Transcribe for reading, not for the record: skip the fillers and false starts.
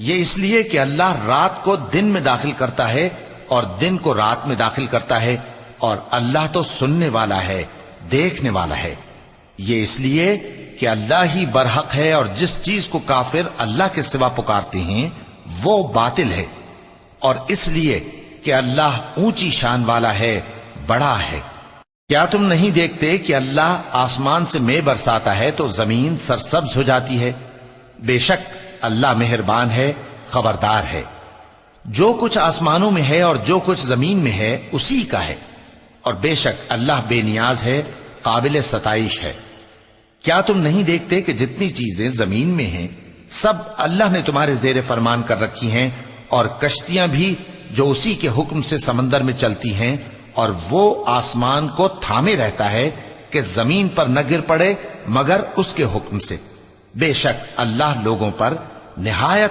یہ اس لیے کہ اللہ رات کو دن میں داخل کرتا ہے اور دن کو رات میں داخل کرتا ہے، اور اللہ تو سننے والا ہے، دیکھنے والا ہے۔ یہ اس لیے کہ اللہ ہی برحق ہے، اور جس چیز کو کافر اللہ کے سوا پکارتے ہیں وہ باطل ہے، اور اس لیے کہ اللہ اونچی شان والا ہے، بڑا ہے۔ کیا تم نہیں دیکھتے کہ اللہ آسمان سے مے برساتا ہے تو زمین سرسبز ہو جاتی ہے؟ بے شک اللہ مہربان ہے، خبردار ہے۔ جو کچھ آسمانوں میں ہے اور جو کچھ زمین میں ہے اسی کا ہے، اور بے شک اللہ بے نیاز ہے، قابل ستائش ہے۔ کیا تم نہیں دیکھتے کہ جتنی چیزیں زمین میں ہیں سب اللہ نے تمہارے زیر فرمان کر رکھی ہیں، اور کشتیاں بھی جو اسی کے حکم سے سمندر میں چلتی ہیں، اور وہ آسمان کو تھامے رہتا ہے کہ زمین پر نہ گر پڑے مگر اس کے حکم سے۔ بے شک اللہ لوگوں پر نہایت